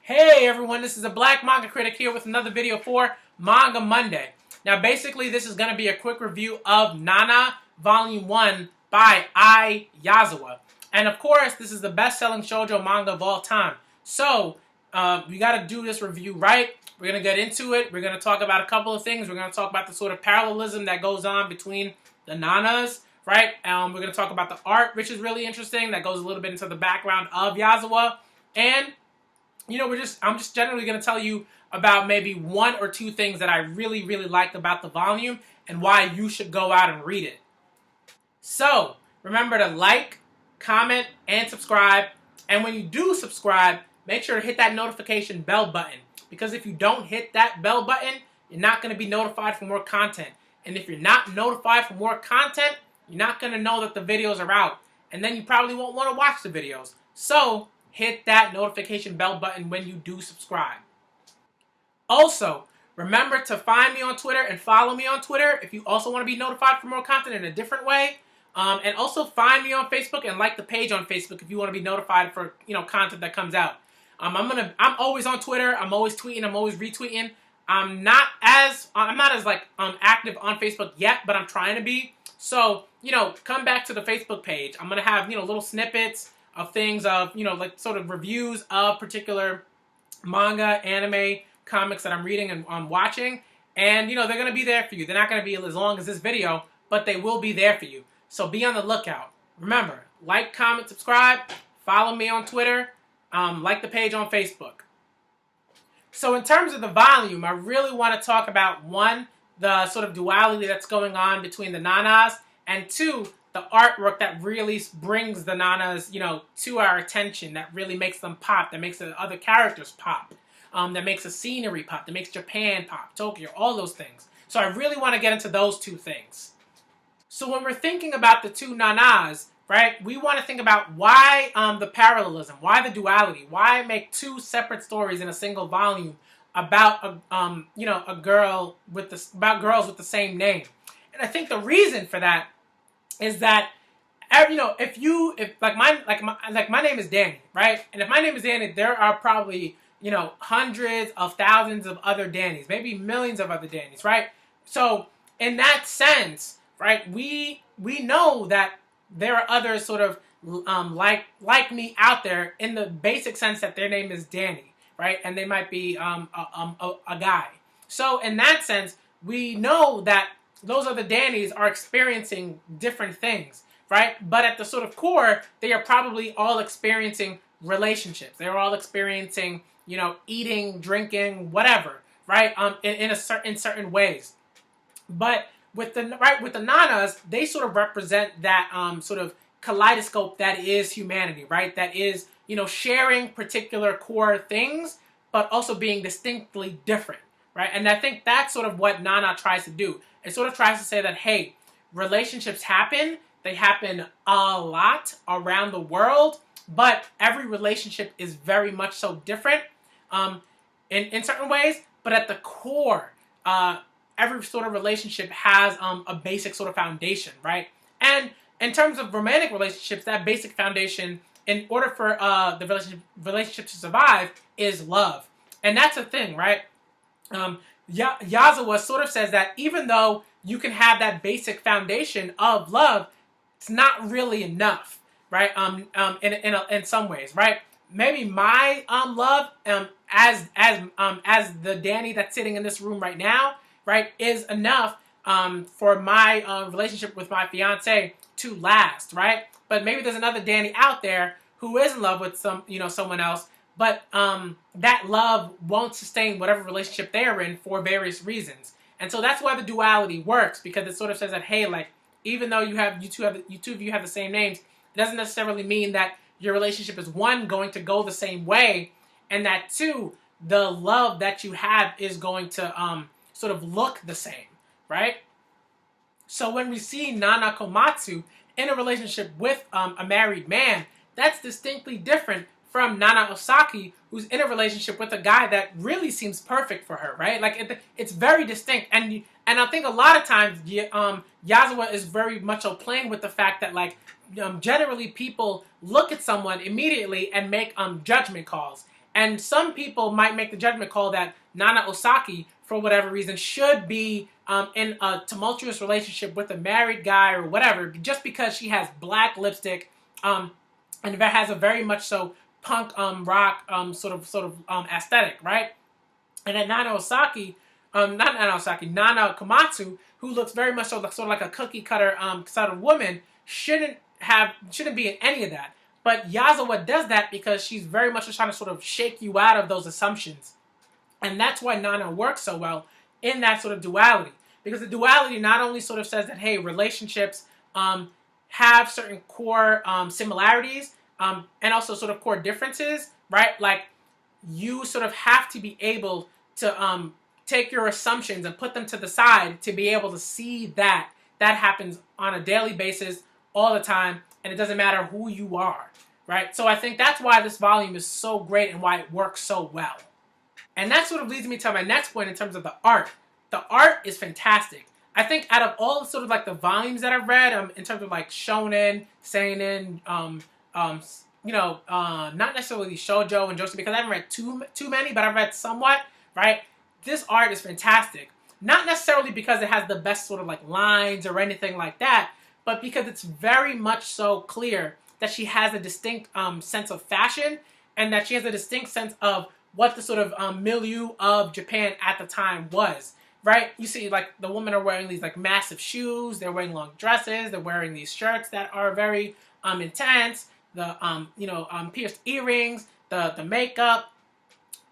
Hey everyone, this is a Black Manga Critic here with another video for Manga Monday. Now basically this is going to be a quick review of Nana Volume 1 by Ai Yazawa. And of course, this is the best-selling shoujo manga of all time. So, we got to do this review right. We're going to get into it. We're going to talk about a couple of things. We're going to talk about the sort of parallelism that goes on between the Nanas, right? We're going to talk about the art, which is really interesting. That goes a little bit into the background of Yazawa. And I'm just generally going to tell you about maybe one or two things that I really, really liked about the volume and why you should go out and read it. So, remember to like, comment, and subscribe. And when you do subscribe, make sure to hit that notification bell button. Because if you don't hit that bell button, you're not going to be notified for more content. And if you're not notified for more content, you're not going to know that the videos are out. And then you probably won't want to watch the videos. So, hit that notification bell button when you do subscribe. Also, remember to find me on Twitter and follow me on Twitter if you also want to be notified for more content in a different way. And also find me on Facebook and like the page on Facebook if you want to be notified for content that comes out. I'm always on Twitter. I'm always tweeting. I'm always retweeting. I'm not as active on Facebook yet, but I'm trying to be. So come back to the Facebook page. I'm gonna have little snippets of things of like sort of reviews of particular manga, anime, comics that I'm reading and I'm watching, and they're gonna be there for you. They're not gonna be as long as this video, but they will be there for you. So be on the lookout. Remember, like, comment, subscribe, follow me on Twitter, like the page on Facebook. So in terms of the volume, I really want to talk about one, the sort of duality that's going on between the Nanas, and two, the artwork that really brings the Nanas, to our attention, that really makes them pop, that makes the other characters pop, that makes the scenery pop, that makes Japan pop, Tokyo, all those things. So I really want to get into those two things. So when we're thinking about the two Nanas, right, we want to think about why the parallelism, why the duality, why make two separate stories in a single volume about a girl with about girls with the same name. And I think the reason for that is that if my name is Danny, right? And if my name is Danny, there are probably hundreds of thousands of other Dannys, maybe millions of other Dannys, right? So in that sense, right, we know that there are others sort of like me out there in the basic sense that their name is Danny, right? And they might be a guy. So in that sense, we know that those other Dannys are experiencing different things, right? But at the sort of core, they are probably all experiencing relationships. They're all experiencing, eating, drinking, whatever, right? In certain ways. But with the Nanas, they sort of represent that sort of kaleidoscope that is humanity, right? That is, sharing particular core things, but also being distinctly different, right? And I think that's sort of what Nana tries to do. It sort of tries to say that, hey, relationships happen. They happen a lot around the world, but every relationship is very much so different in certain ways. But at the core, every sort of relationship has a basic sort of foundation, right? And in terms of romantic relationships, that basic foundation, in order for the relationship to survive, is love. And that's a thing, right? Yazawa sort of says that even though you can have that basic foundation of love, it's not really enough, right? In some ways, right? Maybe my love, as the Danny that's sitting in this room right now, right, is enough for my relationship with my fiance to last, right? But maybe there's another Danny out there who is in love with someone else, but that love won't sustain whatever relationship they're in for various reasons. And so that's why the duality works, because it sort of says that, hey, like, even though you two of you have the same names, it doesn't necessarily mean that your relationship is, one, going to go the same way, and that, two, the love that you have is going to sort of look the same, right? So when we see Nana Komatsu in a relationship with a married man, that's distinctly different from Nana Osaki, who's in a relationship with a guy that really seems perfect for her, right? Like, it's very distinct. And I think a lot of times Yazawa is very much so playing with the fact that, like, generally people look at someone immediately and make judgment calls. And some people might make the judgment call that Nana Osaki, for whatever reason, should be in a tumultuous relationship with a married guy or whatever, just because she has black lipstick, and has a very much so punk rock aesthetic, right? And then Nana Osaki, not Nana Osaki, Nana Komatsu, who looks very much so sort of like a cookie cutter sort of woman, shouldn't be in any of that. But Yazawa does that because she's very much just trying to sort of shake you out of those assumptions. And that's why Nana works so well in that sort of duality. Because the duality not only sort of says that, hey, relationships have certain core similarities and also sort of core differences, right? Like, you sort of have to be able to take your assumptions and put them to the side to be able to see that that happens on a daily basis all the time, and it doesn't matter who you are, right? So I think that's why this volume is so great and why it works so well. And that sort of leads me to my next point in terms of the art. The art is fantastic. I think out of all sort of like the volumes that I've read, in terms of like shonen, seinen, not necessarily shoujo and josei, because I haven't read too many, but I've read somewhat, right? This art is fantastic. Not necessarily because it has the best sort of like lines or anything like that, but because it's very much so clear that she has a distinct sense of fashion, and that she has a distinct sense of what the sort of milieu of Japan at the time was, right? You see, like, the women are wearing these like massive shoes, they're wearing long dresses, they're wearing these shirts that are very intense, the pierced earrings, the makeup,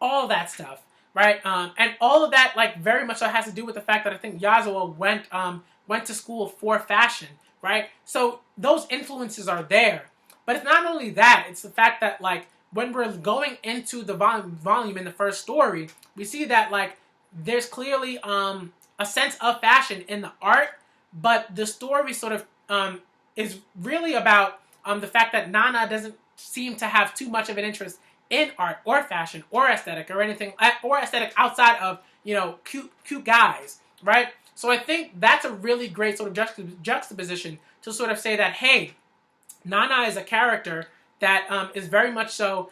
all that stuff, right? And all of that, like, very much so has to do with the fact that I think Yazawa went to school for fashion, right? So those influences are there. But it's not only that, it's the fact that, like, when we're going into the volume in the first story, we see that, like, there's clearly a sense of fashion in the art, but the story sort of is really about the fact that Nana doesn't seem to have too much of an interest in art or fashion or aesthetic or anything, or aesthetic outside of, cute guys, right? So I think that's a really great sort of juxtaposition to sort of say that, hey, Nana is a character that is very much so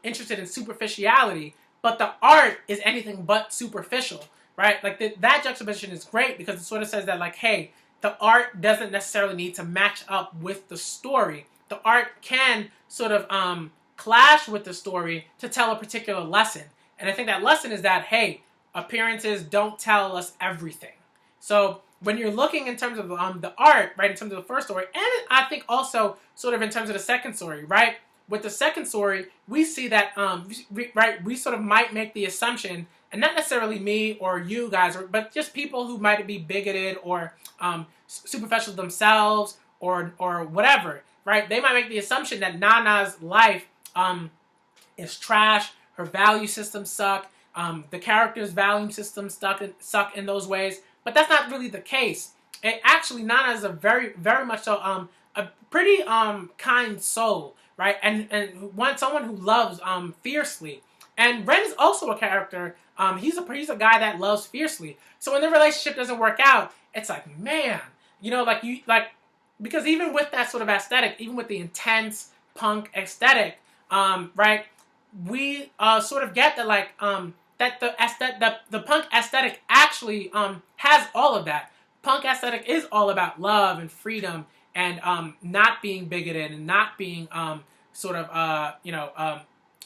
interested in superficiality, but the art is anything but superficial, right? Like, that juxtaposition is great because it sort of says that, like, hey, the art doesn't necessarily need to match up with the story. The art can sort of clash with the story to tell a particular lesson. And I think that lesson is that, hey, appearances don't tell us everything. So when you're looking in terms of the art, right, in terms of the first story, and I think also sort of in terms of the second story, right? With the second story, we see that, we sort of might make the assumption, and not necessarily me or you guys, but just people who might be bigoted or superficial themselves or whatever, right? They might make the assumption that Nana's life is trash, her value systems suck, the character's value systems suck in those ways, but that's not really the case. Actually, Nana is a very, very much so a pretty kind soul, right? And someone who loves fiercely. And Ren is also a character. He's a guy that loves fiercely. So when the relationship doesn't work out, it's like, man, because even with that sort of aesthetic, even with the intense punk aesthetic, right, we sort of get that, like, that the punk aesthetic actually has all of that. Punk aesthetic is all about love and freedom and not being bigoted and not being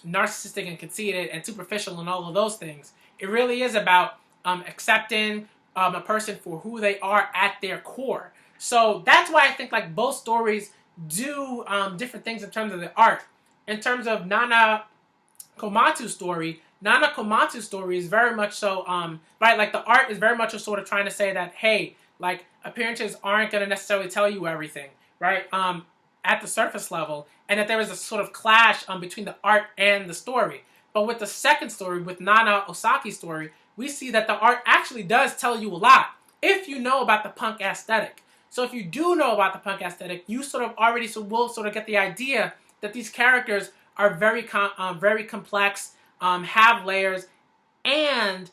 narcissistic and conceited and superficial and all of those things. It really is about accepting a person for who they are at their core. So that's why I think, like, both stories do different things in terms of the art. In terms of Nana Komatsu's story is very much so, right, like, the art is very much a sort of trying to say that, hey, like, appearances aren't going to necessarily tell you everything, right, at the surface level, and that there is a sort of clash between the art and the story. But with the second story, with Nana Osaki's story, we see that the art actually does tell you a lot if you know about the punk aesthetic. So if you do know about the punk aesthetic, you sort of already will sort of get the idea that these characters are very complex, have layers, and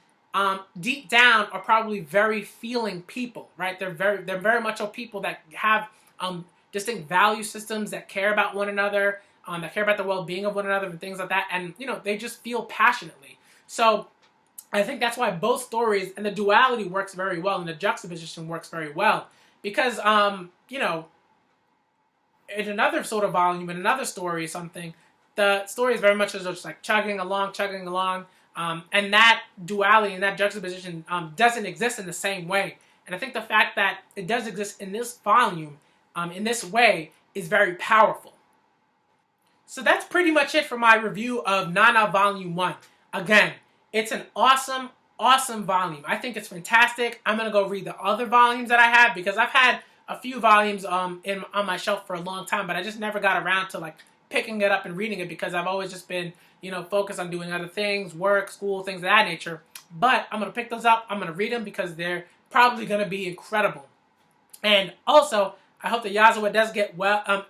deep down are probably very feeling people, right? They're very much people that have distinct value systems, that care about one another, that care about the well-being of one another and things like that, and they just feel passionately. So I think that's why both stories and the duality works very well, and the juxtaposition works very well, because in another sort of volume, in another story or something, the story is very much just like chugging along, and that duality and that juxtaposition doesn't exist in the same way. And I think the fact that it does exist in this volume, in this way, is very powerful. So that's pretty much it for my review of Nana Volume 1. Again, it's an awesome, awesome volume. I think it's fantastic. I'm going to go read the other volumes that I have, because I've had a few volumes on my shelf for a long time, but I just never got around to like picking it up and reading it, because I've always just been, focused on doing other things, work, school, things of that nature. But I'm going to pick those up. I'm going to read them because they're probably going to be incredible. And also, I hope that Yazawa does get well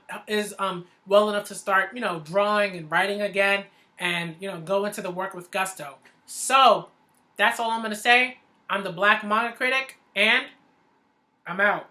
enough to start, drawing and writing again, and, go into the work with gusto. So, that's all I'm going to say. I'm the Black Manga Critic, and I'm out.